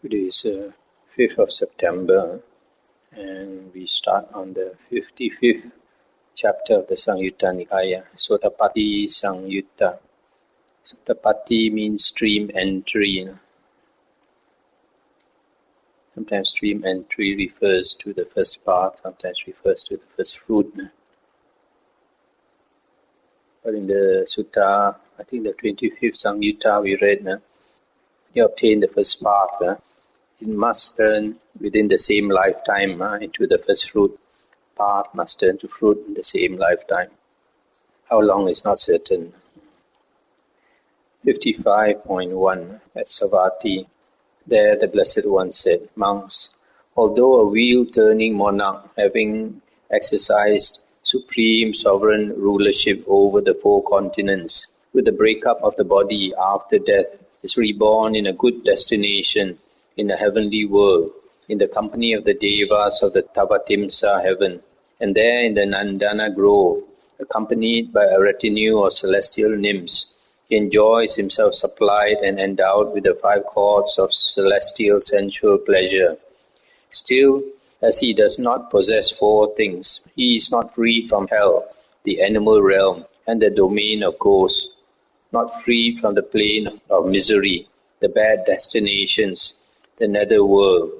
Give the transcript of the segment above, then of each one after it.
Today is 5th of September and we start on the 55th chapter of the Samyutta Nikaya, Sotapatti Samyutta. Sotapatti means stream entry. Sometimes stream entry refers to the first path, sometimes refers to the first fruit. But in the sutta, I think the 25th Samyutta we read, you obtain the first path. It must turn within the same lifetime into the first fruit. Path must turn to fruit in the same lifetime. How long is not certain. 55.1 at Savatthi. There the Blessed One said, Monks, although a wheel-turning monarch having exercised supreme sovereign rulership over the 4 continents, with the breakup of the body after death, is reborn in a good destination, in a heavenly world, in the company of the Devas of the Tavatimsa heaven, and there in the Nandana grove, accompanied by a retinue of celestial nymphs, he enjoys himself supplied and endowed with the 5 chords of celestial sensual pleasure. Still, as he does not possess 4 things, he is not free from hell, the animal realm, and the domain of ghosts, not free from the plane of misery, the bad destinations, the nether world.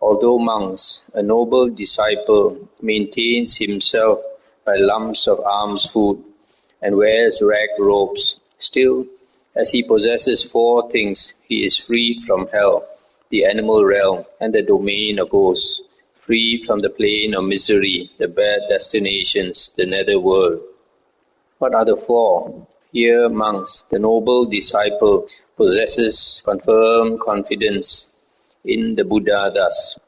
Although monks, a noble disciple maintains himself by lumps of alms food and wears rag robes, still, as he possesses 4 things, he is freed from hell, the animal realm, and the domain of ghosts, free from the plane of misery, the bad destinations, the nether world. What are the 4? Here, monks, the noble disciple possesses confirmed confidence in the Buddha thus.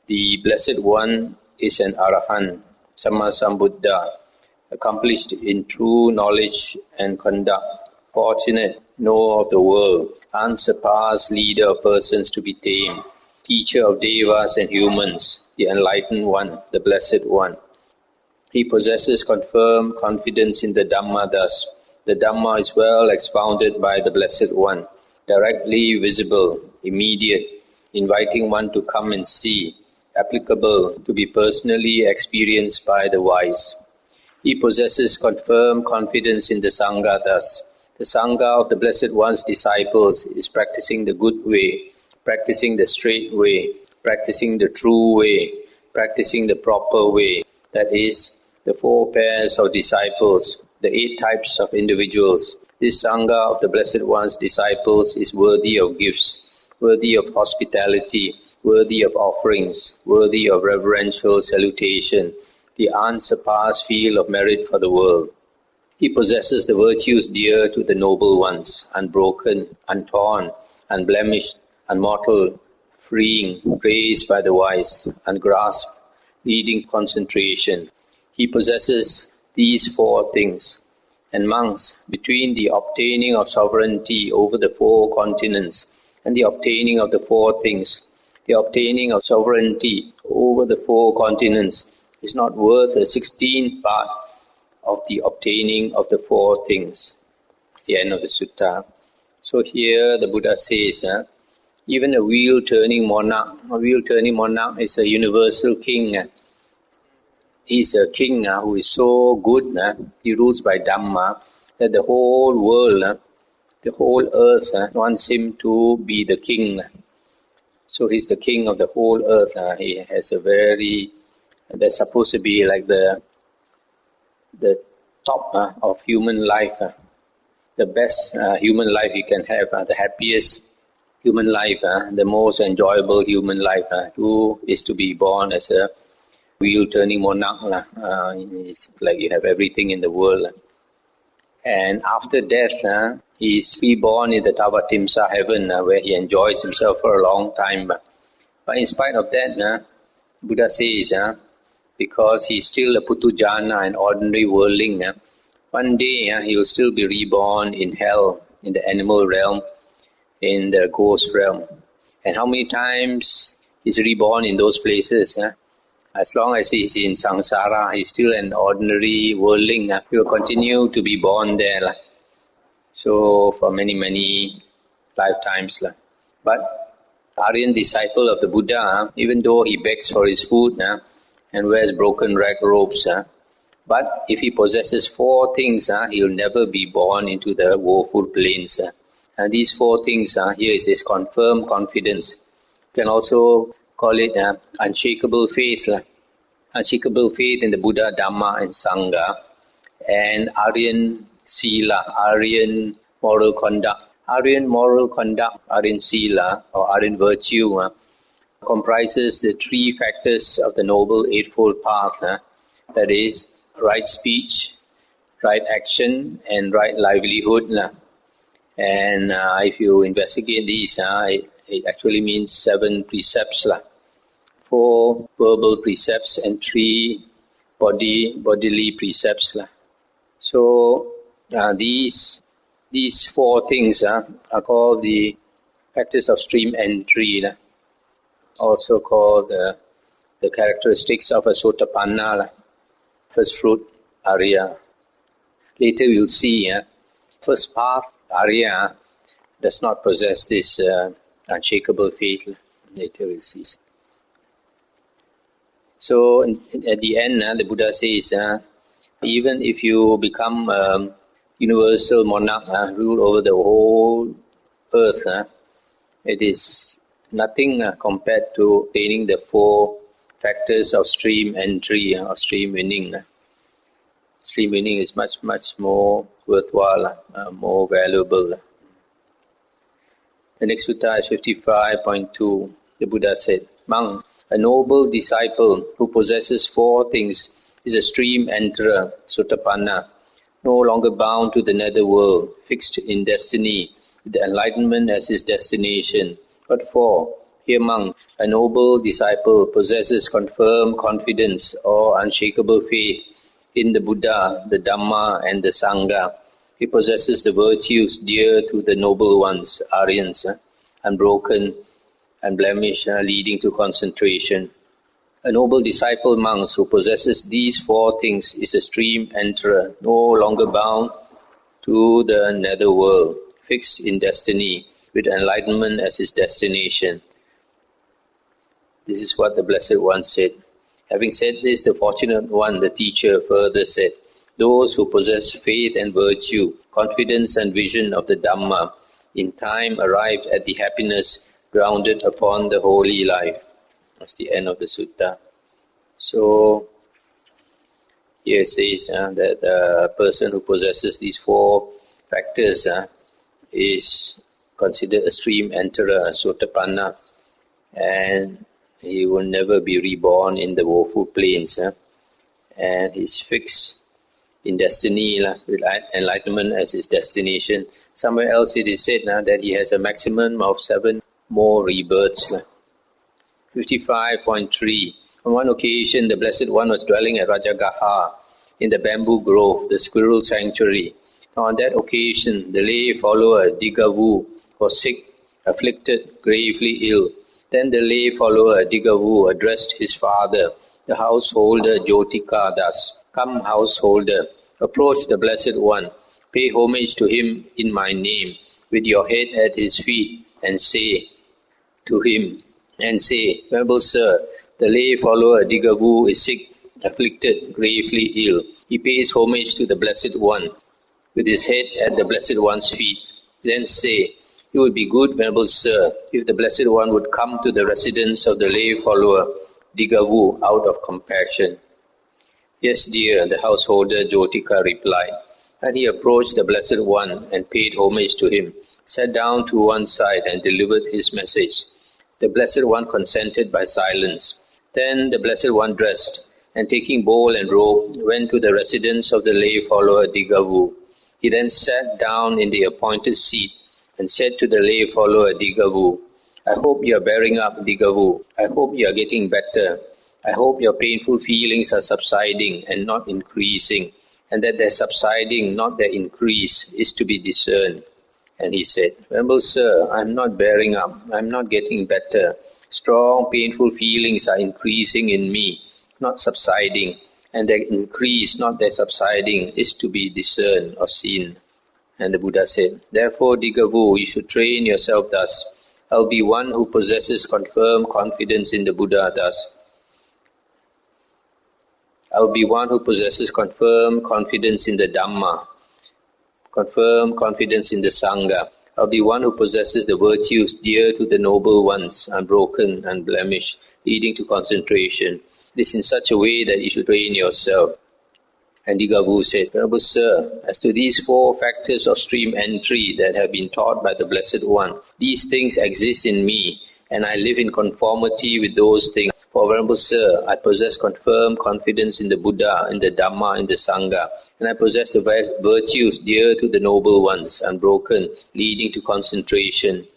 The Blessed One is an Arahant, Sammasambuddha, accomplished in true knowledge and conduct, fortunate knower of the world, unsurpassed leader of persons to be tamed, teacher of Devas and humans, the Enlightened One, the Blessed One. He possesses confirmed confidence in the Dhamma thus. The Dhamma is well expounded by the Blessed One, directly visible, immediate, inviting one to come and see, applicable to be personally experienced by the wise. He possesses confirmed confidence in the Sangha thus. The Sangha of the Blessed One's disciples is practicing the good way, practicing the straight way, practicing the true way, practicing the proper way. That is, the 4 pairs of disciples, the 8 types of individuals. This Sangha of the Blessed One's disciples is worthy of gifts, worthy of hospitality, worthy of offerings, worthy of reverential salutation, the unsurpassed field of merit for the world. He possesses the virtues dear to the noble ones, unbroken, untorn, unblemished, unmortal, freeing, praised by the wise, ungrasped, leading concentration. He possesses these 4 things. And monks, between the obtaining of sovereignty over the 4 continents and the obtaining of the 4 things, the obtaining of sovereignty over the 4 continents is not worth a 16th part of the obtaining of the 4 things. It's the end of the sutta. So here the Buddha says, even a wheel-turning monarch is a universal king. He is a king who is so good, he rules by Dhamma, that the whole world, the whole earth wants him to be the king. So he's the king of the whole earth. He has that's supposed to be like the top of human life, the best human life you can have, the happiest human life, the most enjoyable human life, who is to be born as a wheel-turning monarch. It's like you have everything in the world. And after death, he is reborn in the Tavatimsa heaven, where he enjoys himself for a long time. But in spite of that, Buddha says, because he is still a Putujana, an ordinary worldling, one day he will still be reborn in hell, in the animal realm, in the ghost realm. And how many times he's reborn in those places? As long as he's in samsara, he's still an ordinary worldling. He will continue to be born there. So for many, many lifetimes. But Aryan disciple of the Buddha, even though he begs for his food and wears broken rag robes, but if he possesses 4 things, he will never be born into the woeful plains. And these 4 things, here it says confirmed confidence. You can also call it unshakable faith. Unshakable faith in the Buddha, Dhamma and Sangha. And Aryan Sila, Aryan moral conduct. Aryan moral conduct, Aryan Sila or Aryan virtue comprises the 3 factors of the Noble Eightfold Path. That is, right speech, right action and right livelihood. And if you investigate these, it actually means 7 precepts. 4 verbal precepts and 3 bodily precepts. So these 4 things are called the factors of stream entry, also called the characteristics of a Sotapanna, first fruit Arya. Later we'll see, first path Arya does not possess this unshakable faith. Later we'll see. So at the end, the Buddha says, even if you become universal monarch, rule over the whole earth, it is nothing compared to attaining the 4 factors of stream entry or stream winning. Stream winning is much, much more worthwhile, more valuable. The next sutta is 55.2. The Buddha said, Monk, a noble disciple who possesses 4 things is a stream enterer, Sotapanna, no longer bound to the nether world, fixed in destiny, with the enlightenment as his destination. But 4, here monk, a noble disciple possesses confirmed confidence or unshakable faith in the Buddha, the Dhamma and the Sangha. He possesses the virtues dear to the noble ones, Aryans, unbroken and blemish, leading to concentration. A noble disciple monk who possesses these 4 things is a stream enterer, no longer bound to the nether world, fixed in destiny, with enlightenment as his destination. This is what the Blessed One said. Having said this, the Fortunate One, the teacher, further said, those who possess faith and virtue, confidence and vision of the Dhamma, in time arrived at the happiness grounded upon the holy life. That's the end of the sutta. So, here it says that the person who possesses these 4 factors is considered a stream enterer, a Sotapanna, and he will never be reborn in the woeful plains. And he's fixed in destiny, with enlightenment as his destination. Somewhere else it is said that he has a maximum of 7 more rebirths. 55.3. On one occasion, the Blessed One was dwelling at Rajagaha in the bamboo grove, the squirrel sanctuary. On that occasion, the lay follower Digavu was sick, afflicted, gravely ill. Then the lay follower Digavu addressed his father, the householder Jotika thus, Come, householder, approach the Blessed One, pay homage to him in my name, with your head at his feet, and say to him, Venerable Sir, the lay follower Digavu is sick, afflicted, gravely ill. He pays homage to the Blessed One, with his head at the Blessed One's feet. Then say, it would be good, Venerable Sir, if the Blessed One would come to the residence of the lay follower Digavu out of compassion. Yes, dear, the householder Jotika replied. And he approached the Blessed One and paid homage to him, sat down to one side and delivered his message. The Blessed One consented by silence. Then the Blessed One dressed, and taking bowl and robe, went to the residence of the lay follower Digavu. He then sat down in the appointed seat and said to the lay follower Digavu, I hope you are bearing up, Digavu. I hope you are getting better. I hope your painful feelings are subsiding and not increasing, and that their subsiding, not their increase, is to be discerned. And he said, Venerable Sir, I am not bearing up, I am not getting better. Strong, painful feelings are increasing in me, not subsiding, and their increase, not their subsiding, is to be discerned or seen. And the Buddha said, Therefore, Digavu, you should train yourself thus. I'll be one who possesses confirmed confidence in the Buddha thus. I'll be one who possesses confirmed confidence in the Dhamma, confirmed confidence in the Sangha. I'll be one who possesses the virtues dear to the noble ones, unbroken, unblemished, leading to concentration. This in such a way that you should train yourself. And Digavu said, Venerable Sir, as to these 4 factors of stream entry that have been taught by the Blessed One, these things exist in me, and I live in conformity with those things. For Venerable Sir, I possess confirmed confidence in the Buddha, in the Dhamma, in the Sangha, and I possess the virtues dear to the noble ones, unbroken, leading to concentration.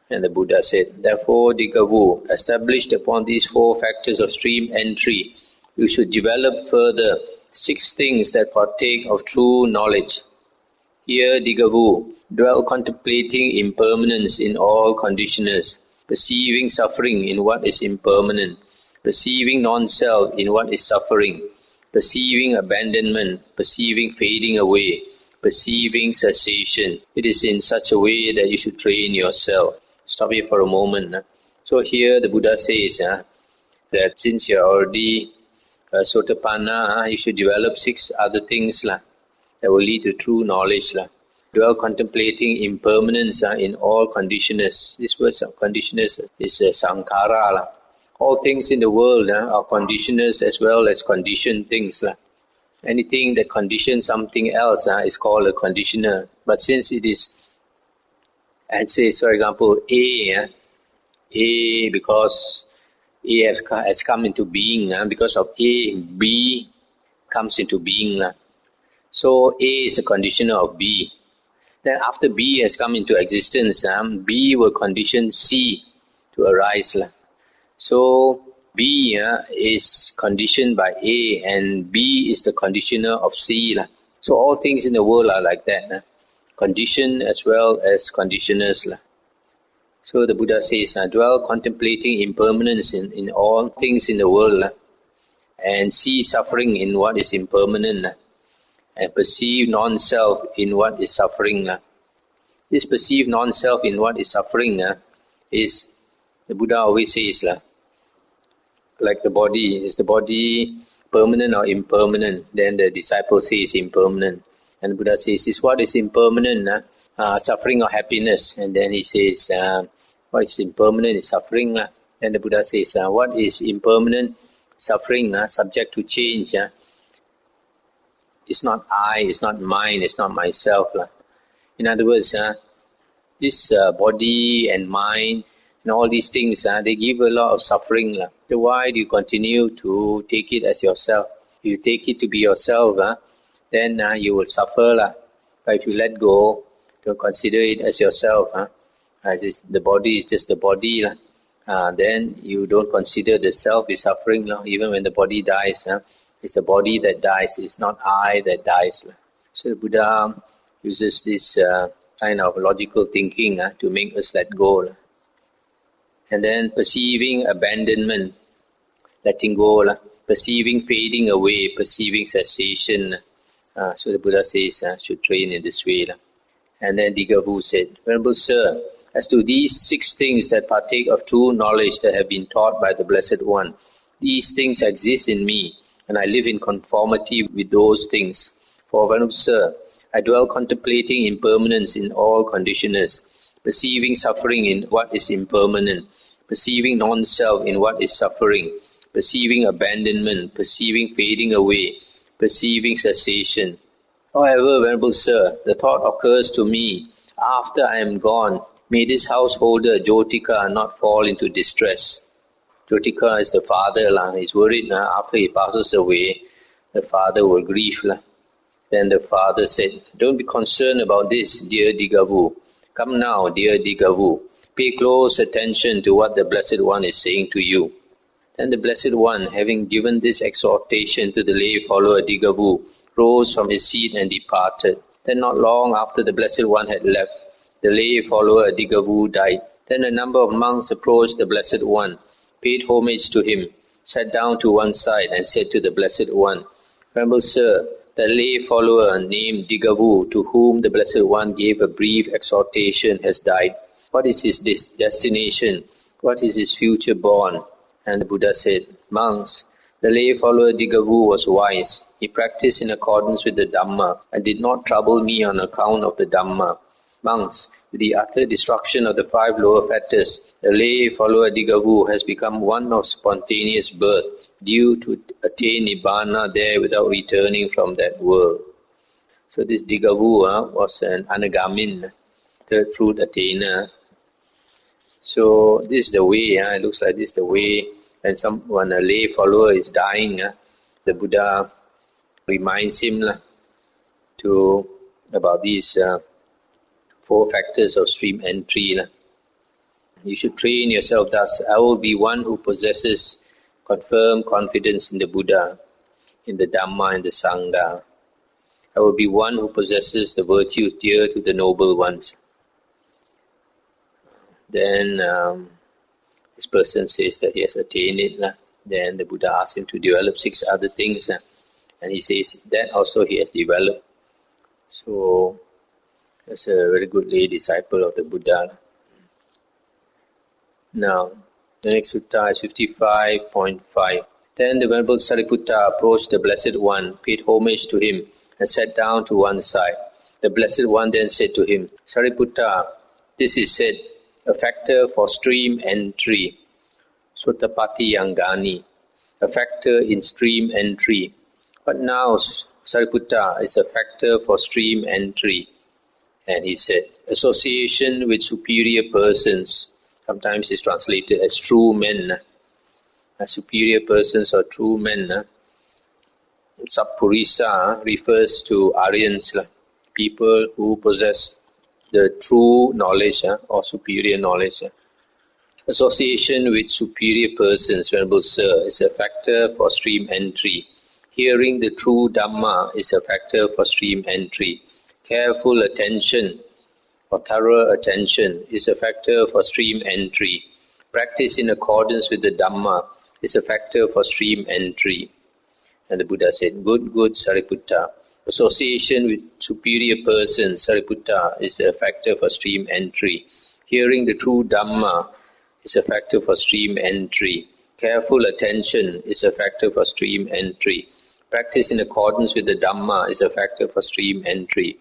And the Buddha said, therefore, Digavu, established upon these 4 factors of stream entry, you should develop further 6 things that partake of true knowledge. Here, Digavu, dwell contemplating impermanence in all conditioners, perceiving suffering in what is impermanent, perceiving non-self in what is suffering, perceiving abandonment, perceiving fading away, perceiving cessation. It is in such a way that you should train yourself. Stop here for a moment. So here the Buddha says that since you are already Sotapanna, you should develop 6 other things that will lead to true knowledge. Dwell contemplating impermanence in all conditioners. This word conditioners is sankhara. All things in the world are conditioners as well as conditioned things. Anything that conditions something else is called a conditioner. But since it is, and say for example A because A has come into being, because of A, B comes into being. So A is a conditioner of B. Then after B has come into existence, B will condition C to arise. So B is conditioned by A, and B is the conditioner of C. So all things in the world are like that. Conditioned as well as conditioners. So the Buddha says, dwell contemplating impermanence in all things in the world, and see suffering in what is impermanent, and perceive non-self in what is suffering. This perceive non-self in what is suffering is, the Buddha always says, like the body, is the body permanent or impermanent? Then the disciple says impermanent. And the Buddha says, is what is impermanent? Suffering or happiness? And then he says, what is impermanent is suffering. Then the Buddha says, what is impermanent? Suffering, subject to change. It's not I, it's not mine, it's not myself. In other words, this body and mind and all these things, they give a lot of suffering. So why do you continue to take it as yourself? If you take it to be yourself, then you will suffer. But if you let go, don't consider it as yourself, the body is just the body, then you don't consider the self is suffering. Even when the body dies, it's the body that dies, it's not I that dies. So the Buddha uses this kind of logical thinking to make us let go. And then perceiving abandonment, letting go, perceiving fading away, perceiving cessation. So the Buddha says, should train in this way. And then Digavu said, Venerable Sir, as to these 6 things that partake of true knowledge that have been taught by the Blessed One, these things exist in me, and I live in conformity with those things. For Venerable Sir, I dwell contemplating impermanence in all conditioners, perceiving suffering in what is impermanent, perceiving non-self in what is suffering, perceiving abandonment, perceiving fading away, perceiving cessation. However, Venerable Sir, the thought occurs to me, after I am gone, may this householder Jotika not fall into distress. Jotika is the father. He's worried after he passes away, the father will grieve. Then the father said, don't be concerned about this, dear Digavu. Come now, dear Digavu. Pay close attention to what the Blessed One is saying to you. Then the Blessed One, having given this exhortation to the lay follower Digavu, rose from his seat and departed. Then not long after the Blessed One had left, the lay follower Digavu died. Then a number of monks approached the Blessed One, paid homage to him, sat down to one side and said to the Blessed One, Venerable Sir, the lay follower named Digavu, to whom the Blessed One gave a brief exhortation, has died. What is his destination? What is his future born? And the Buddha said, monks, the lay follower Digavu was wise. He practiced in accordance with the Dhamma and did not trouble me on account of the Dhamma. Monks, with the utter destruction of the 5 lower fetters, the lay follower Digavu has become one of spontaneous birth, due to attain Nibbana there without returning from that world. So this Digavu was an Anagamin, third fruit attainer. So this is the way, it looks like this is the way. When a lay follower is dying, the Buddha reminds him about these 4 factors of stream entry. You should train yourself thus. I will be one who possesses confirmed confidence in the Buddha, in the Dhamma and the Sangha. I will be one who possesses the virtues dear to the noble ones. Then this person says that he has attained it. Then the Buddha asks him to develop 6 other things. And he says that also he has developed. So that's a very good lay disciple of the Buddha. Now, the next sutta is 55.5. Then the Venerable Sariputta approached the Blessed One, paid homage to him, and sat down to one side. The Blessed One then said to him, Sariputta, this is said, a factor for stream entry, Sotapatti Yangani, a factor in stream entry. But now, Sariputta is a factor for stream entry. And he said, association with superior persons, sometimes is translated as true men. Superior persons or true men. Sappurisa refers to Aryans, people who possess the true knowledge or superior knowledge. Association with superior persons, Venerable Sir, is a factor for stream entry. Hearing the true Dhamma is a factor for stream entry. Careful attention or thorough attention is a factor for stream entry. Practice in accordance with the Dhamma is a factor for stream entry. And the Buddha said, good, Sariputta. Association with superior persons, Sariputta, is a factor for stream entry. Hearing the true Dhamma is a factor for stream entry. Careful attention is a factor for stream entry. Practice in accordance with the Dhamma is a factor for stream entry.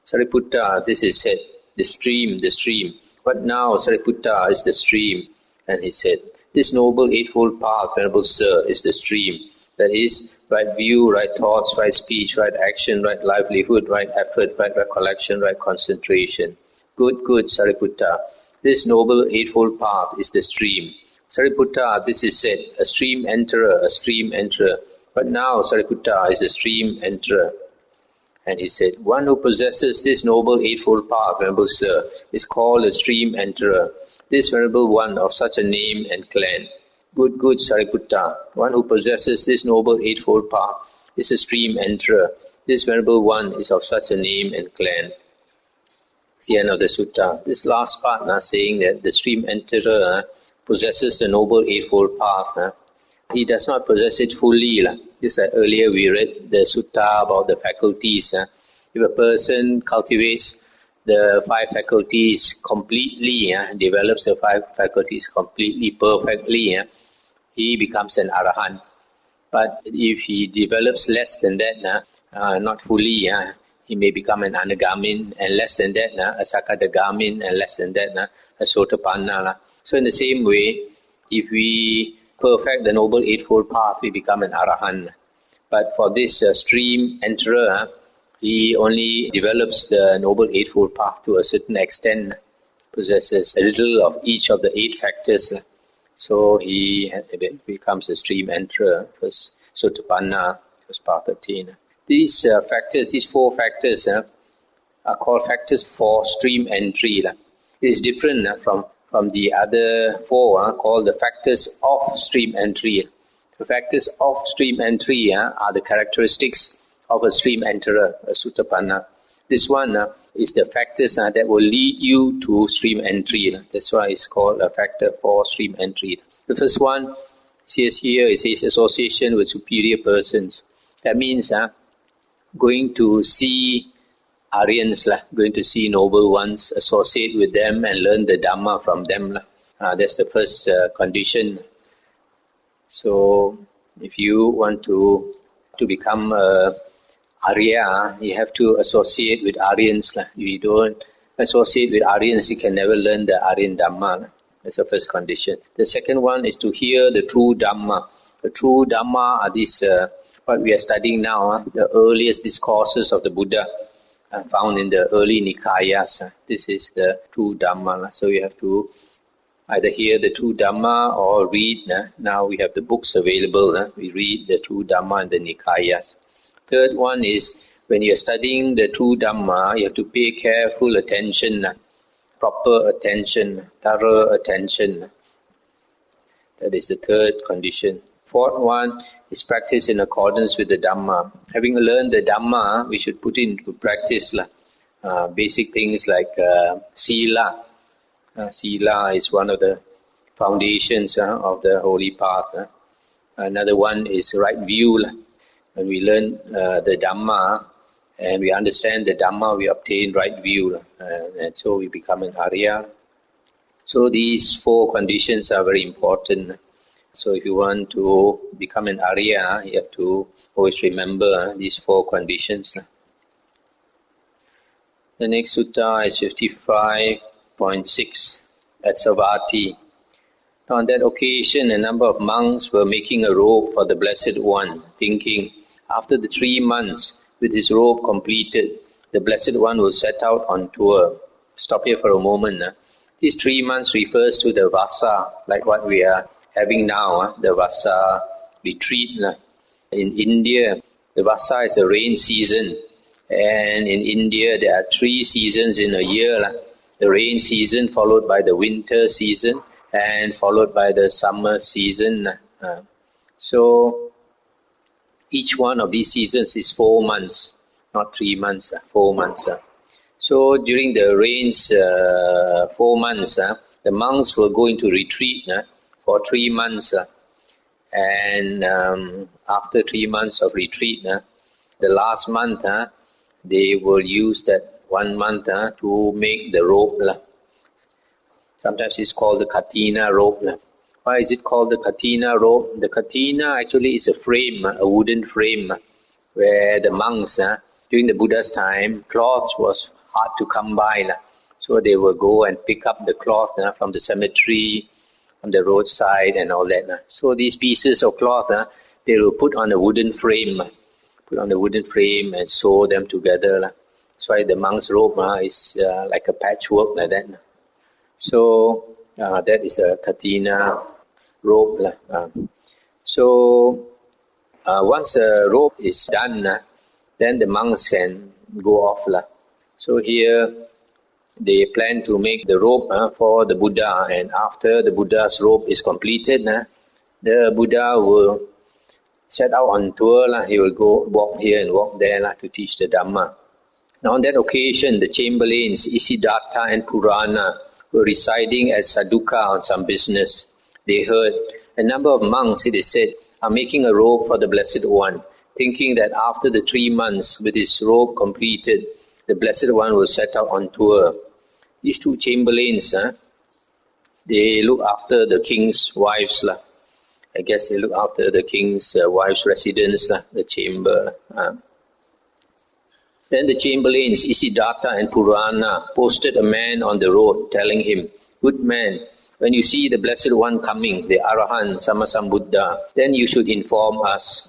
Sariputta, this is said, the stream. What now, Sariputta, is the stream? And he said, this noble eightfold path, Venerable Sir, is the stream. That is, right view, right thoughts, right speech, right action, right livelihood, right effort, right recollection, right concentration. Good, Sariputta. This noble eightfold path is the stream. Sariputta, this is said, a stream enterer. But now, Sariputta is a stream enterer. And he said, one who possesses this noble eightfold path, Venerable Sir, is called a stream enterer. This Venerable One of such a name and clan. Good, Sariputta. One who possesses this noble eightfold path is a stream enterer. This Venerable One is of such a name and clan. It's the end of the sutta. This last part saying that the stream enterer possesses the noble eightfold path. He does not possess it fully. Just like earlier we read the sutta about the faculties. If a person cultivates the 5 faculties completely, develops the 5 faculties completely, perfectly, he becomes an arahant. But if he develops less than that, not fully, he may become an anagamin, and less than that, a sakadagamin, and less than that, a sotapanna. So in the same way, if we perfect the noble eightfold path, we become an arahant. But for this stream enterer, he only develops the noble eightfold path to a certain extent, possesses a little of each of the 8 factors. So he becomes a stream enterer, first sotapanna, first path attainer. These factors, these 4 factors, are called factors for stream entry. It is different from the other 4 called the factors of stream entry. The factors of stream entry are the characteristics of a stream enterer, a sotapanna. This one is the factors that will lead you to stream entry. That's why it's called a factor for stream entry. The first one, says here, it says association with superior persons. That means going to see Aryans, going to see noble ones, associate with them and learn the Dhamma from them. That's the first condition. So if you want to become Arya, you have to associate with Aryans. If you don't associate with Aryans, you can never learn the Aryan Dhamma. That's the first condition. The second one is to hear the true Dhamma. The true Dhamma are these, what we are studying now, the earliest discourses of the Buddha found in the early Nikayas. This is the true Dhamma. So you have to either hear the true Dhamma or read. Now we have the books available. We read the true Dhamma in the Nikayas. Third one is, when you are studying the true Dhamma, you have to pay careful attention, proper attention, thorough attention. That is the third condition. Fourth one is practice in accordance with the Dhamma. Having learned the Dhamma, we should put into practice basic things like Sila. Sila is one of the foundations of the holy path. Another one is right view. When we learn the Dhamma and we understand the Dhamma, we obtain right view, and so we become an Arya. So these four conditions are very important. So if you want to become an Arya, you have to always remember these four conditions. The next sutta is 55.6 at Sotapatti. On that occasion, a number of monks were making a robe for the Blessed One, thinking, after the 3 months, with his robe completed, the Blessed One will set out on tour. Stop here for a moment. These 3 months refers to the Vasa, like what we are having now, the Vasa retreat. In India, the Vasa is the rain season, and in India there are 3 seasons in a year. The rain season followed by the winter season and followed by the summer season. So each one of these seasons is 4 months, not 3 months, 4 months. So during the rains, 4 months, the monks will go into retreat for 3 months. And after 3 months of retreat, the last month, they will use that 1 month to make the robe. Sometimes it's called the Katina robe. Why is it called the Katina robe? The Katina actually is a frame, a wooden frame, where the monks, during the Buddha's time, cloth was hard to come by. So they will go and pick up the cloth from the cemetery, on the roadside and all that. So these pieces of cloth, they will put on a wooden frame, and sew them together. That's why the monk's robe is like a patchwork like that. So that is a Katina robe. So once the robe is done, then the monks can go off. So here they plan to make the robe for the Buddha, and after the Buddha's robe is completed, the Buddha will set out on tour. He will go walk here and walk there to teach the Dhamma. Now on that occasion, the chamberlains Isiddhartha and Purana were residing at Saduka on some business. They heard a number of monks, it is said, are making a robe for the Blessed One, thinking that after the 3 months with his robe completed, the Blessed One will set out on tour. These 2 chamberlains, they look after the king's wives. I guess they look after the king's wife's residence, the chamber. Then the chamberlains Isiddhartha and Purana posted a man on the road, telling him, "Good man, when you see the Blessed One coming, the Arahant Sammasambuddha, then you should inform us."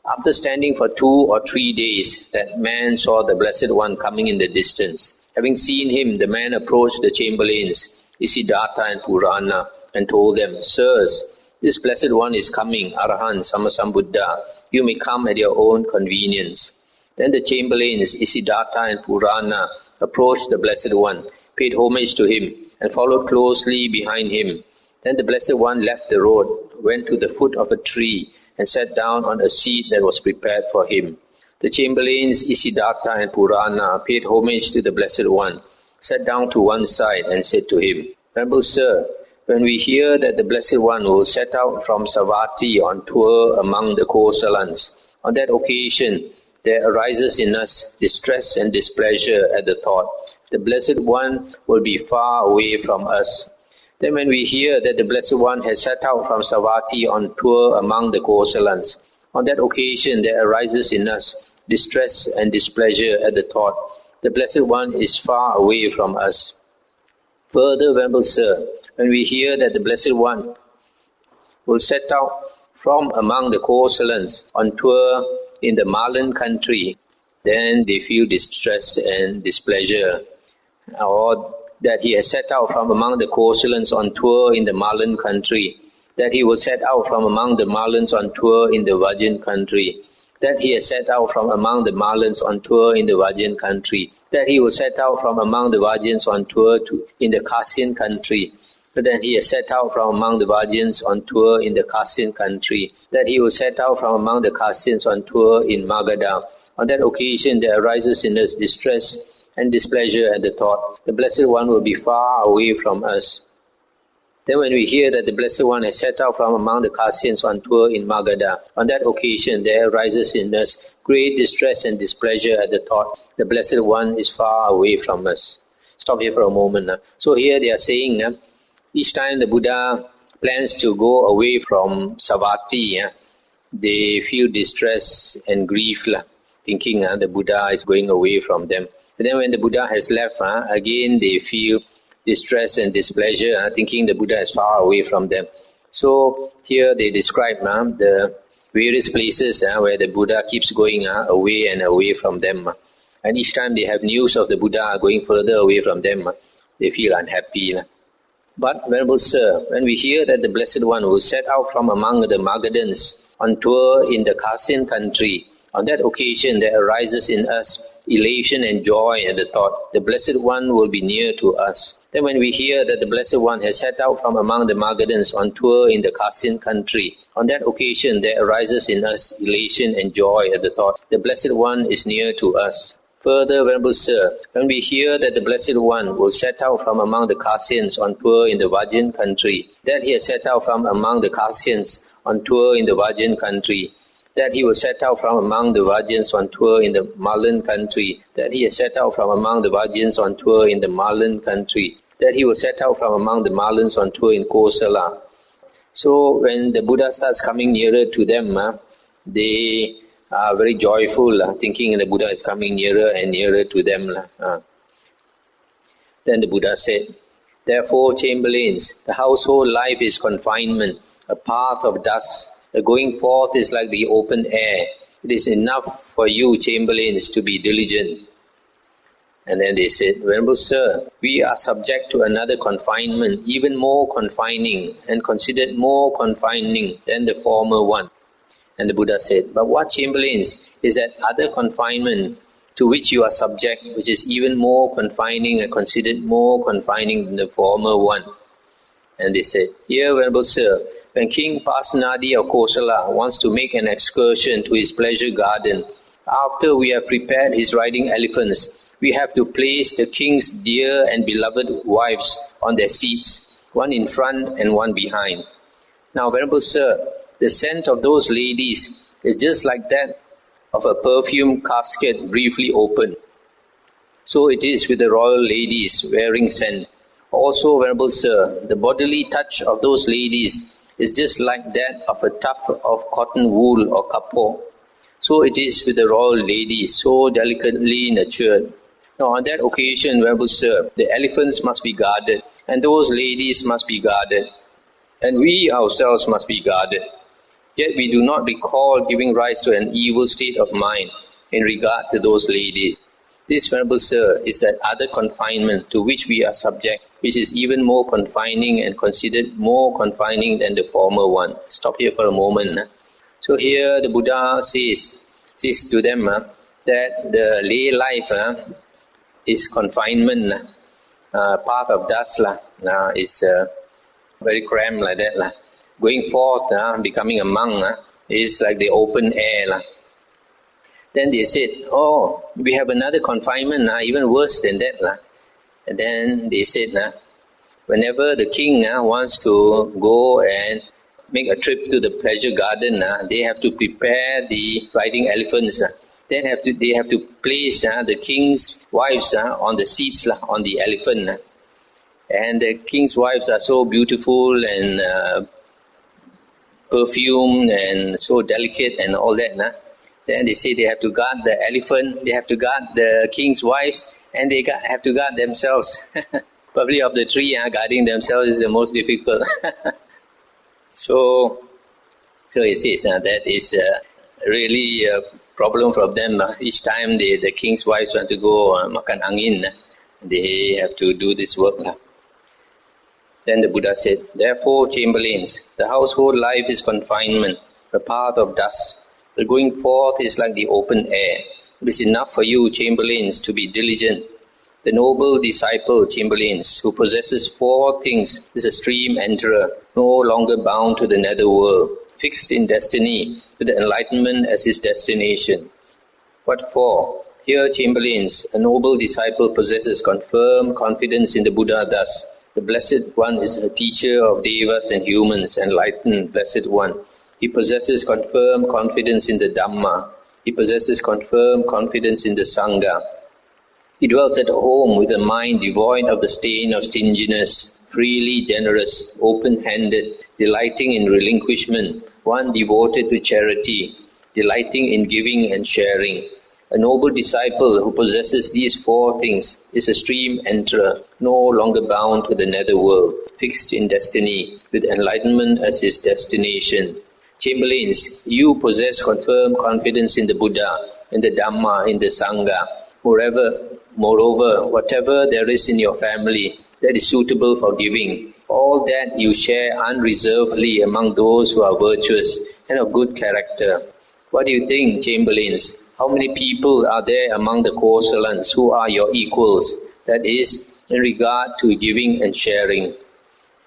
After standing for 2 or 3 days, that man saw the Blessed One coming in the distance. Having seen him, the man approached the chamberlains Isiddhartha and Purana and told them, "Sirs, this Blessed One is coming, Arahant Sammasambuddha. You may come at your own convenience." Then the chamberlains Isiddhartha and Purana approached the Blessed One, paid homage to him, and followed closely behind him. Then the Blessed One left the road, went to the foot of a tree, and sat down on a seat that was prepared for him. The chamberlains Isiddhartha and Purana paid homage to the Blessed One, sat down to one side, and said to him, "Venerable Sir, when we hear that the Blessed One will set out from Savatthi on tour among the Kosalans, on that occasion there arises in us distress and displeasure at the thought. The Blessed One will be far away from us. Then when we hear that the Blessed One has set out from Sotapatti on tour among the Kosalans, on that occasion there arises in us distress and displeasure at the thought. The Blessed One is far away from us. Further, Venerable Sir, when we hear that the Blessed One will set out from among the Kosalans on tour in the Malan country, then they feel distress and displeasure. Or that he has set out from among the Kosalans on tour in the Malan country, that he will set out from among the Malans on tour in the Vajjan country, that he has set out from among the Malans on tour in the Vajjan country, that he will set out from among the Vajjans on tour in the Kasian country, that he has set out from among the Vajjans on tour in the Kasian country, that he will set out from among the Kasians on tour in Magadha. On that occasion there arises in us distress and displeasure at the thought, the Blessed One will be far away from us. Then when we hear that the Blessed One has set out from among the Kasians on tour in Magadha, on that occasion there arises in us great distress and displeasure at the thought, the Blessed One is far away from us. Stop here for a moment. So here they are saying, each time the Buddha plans to go away from Savatthi, they feel distress and grief, thinking the Buddha is going away from them. And then when the Buddha has left, again they feel distress and displeasure, thinking the Buddha is far away from them. So here they describe the various places where the Buddha keeps going away and away from them. And each time they have news of the Buddha going further away from them, they feel unhappy. But, Venerable Sir, when we hear that the Blessed One will set out from among the Magadhans on tour in the Kasian country, on that occasion there arises in us elation and joy at the thought, the Blessed One will be near to us. Then when we hear that the Blessed One has set out from among the Magadhans on tour in the Kasian country, on that occasion there arises in us elation and joy at the thought, the Blessed One is near to us. Further, Venerable Sir, when we hear that the Blessed One will set out from among the Kasians on tour in the Vajjan country, that he has set out from among the Kasians on tour in the Vajjan country, that he will set out from among the Vajjans on tour in the Malan country, that he has set out from among the Vajjans on tour in the Malan country, that he will set out from among the Malans on tour in Kosala. So when the Buddha starts coming nearer to them, they are very joyful, thinking the Buddha is coming nearer and nearer to them. Then the Buddha said, therefore, Chamberlains, the household life is confinement, a path of dust. The going forth is like the open air. It is enough for you, Chamberlains, to be diligent. And then they said, Venerable Sir, we are subject to another confinement, even more confining and considered more confining than the former one. And the Buddha said, but what, Chamberlains, is that other confinement to which you are subject, which is even more confining and considered more confining than the former one? And they said, here, Venerable Sir, when King Pasenadi of Kosala wants to make an excursion to his pleasure garden, after we have prepared his riding elephants, we have to place the king's dear and beloved wives on their seats, one in front and one behind. Now, Venerable Sir, the scent of those ladies is just like that of a perfume casket briefly opened. So it is with the royal ladies wearing scent. Also, Venerable Sir, the bodily touch of those ladies is just like that of a tuft of cotton wool or kapoor. So it is with the royal ladies, so delicately nurtured. Now on that occasion, Venerable Sir, the elephants must be guarded, and those ladies must be guarded, and we ourselves must be guarded. Yet we do not recall giving rise to an evil state of mind in regard to those ladies. This, Venerable Sir, is that other confinement to which we are subject, which is even more confining and considered more confining than the former one. Stop here for a moment. So here the Buddha says to them that the lay life is confinement, path of dust, is very cramped like that. Going forth, becoming a monk, is like the open air. Then they said, oh, we have another confinement, even worse than that. And then they said, whenever the king wants to go and make a trip to the pleasure garden, they have to prepare the riding elephants. Then they have to place the king's wives on the seats on the elephant. And the king's wives are so beautiful and perfumed and so delicate and all that. Then they say they have to guard the elephant, they have to guard the king's wives, and they have to guard themselves. Probably of the three, guarding themselves is the most difficult. So it says that is really a problem for them. Each time the king's wives want to go makan angin, they have to do this work. Then the Buddha said, therefore, chamberlains, the household life is confinement, a path of dust. The going forth is like the open air. It is enough for you, chamberlains, to be diligent. The noble disciple, chamberlains, who possesses 4 things, is a stream enterer, no longer bound to the nether world, fixed in destiny, with enlightenment as his destination. What for? Here, chamberlains, a noble disciple possesses confirmed confidence in the Buddha thus. The Blessed One is a teacher of devas and humans, enlightened Blessed One. He possesses confirmed confidence in the Dhamma. He possesses confirmed confidence in the Sangha. He dwells at home with a mind devoid of the stain of stinginess, freely generous, open-handed, delighting in relinquishment, one devoted to charity, delighting in giving and sharing. A noble disciple who possesses these 4 things is a stream enterer, no longer bound to the nether world, fixed in destiny, with enlightenment as his destination. Chamberlains, you possess confirmed confidence in the Buddha, in the Dhamma, in the Sangha. Moreover, whatever there is in your family that is suitable for giving, all that you share unreservedly among those who are virtuous and of good character. What do you think, chamberlains? How many people are there among the Kosalans who are your equals, that is, in regard to giving and sharing?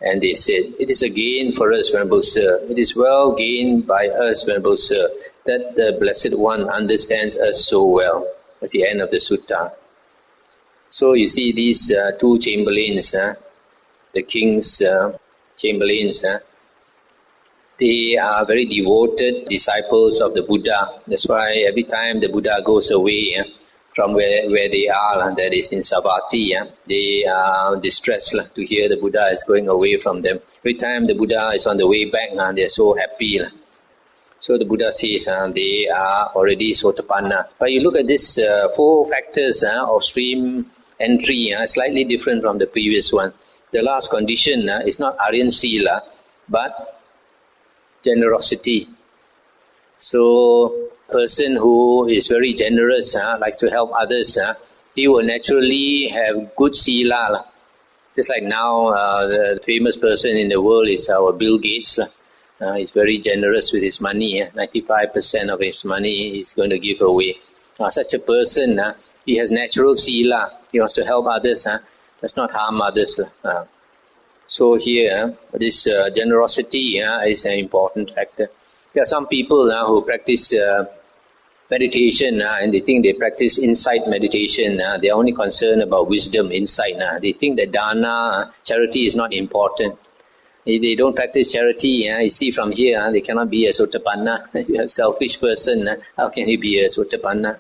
And they said, it is a gain for us, Venerable Sir. It is well gained by us, Venerable Sir, that the Blessed One understands us so well. That's the end of the sutta. So you see these 2 chamberlains, the king's chamberlains, they are very devoted disciples of the Buddha. That's why every time the Buddha goes away from where they are, that is in Sotapatti, they are distressed to hear the Buddha is going away from them. Every time the Buddha is on the way back, they are so happy. So the Buddha says they are already Sotapanna. But you look at this 4 factors of stream entry, slightly different from the previous one. The last condition is not Aryan Sila, but generosity. So, person who is very generous, likes to help others, he will naturally have good Sila. Just like now, the famous person in the world is our Bill Gates. He's very generous with his money. 95% of his money he's going to give away. Such a person, he has natural Sila. He wants to help others. Does not harm others. So here, this generosity is an important factor. There are some people who practice meditation and they think they practice insight meditation. They are only concerned about wisdom, insight. They think that dana, charity is not important. If they don't practice charity, you see from here, they cannot be a Sotapanna. If you're a selfish person, how can you be a Sotapanna?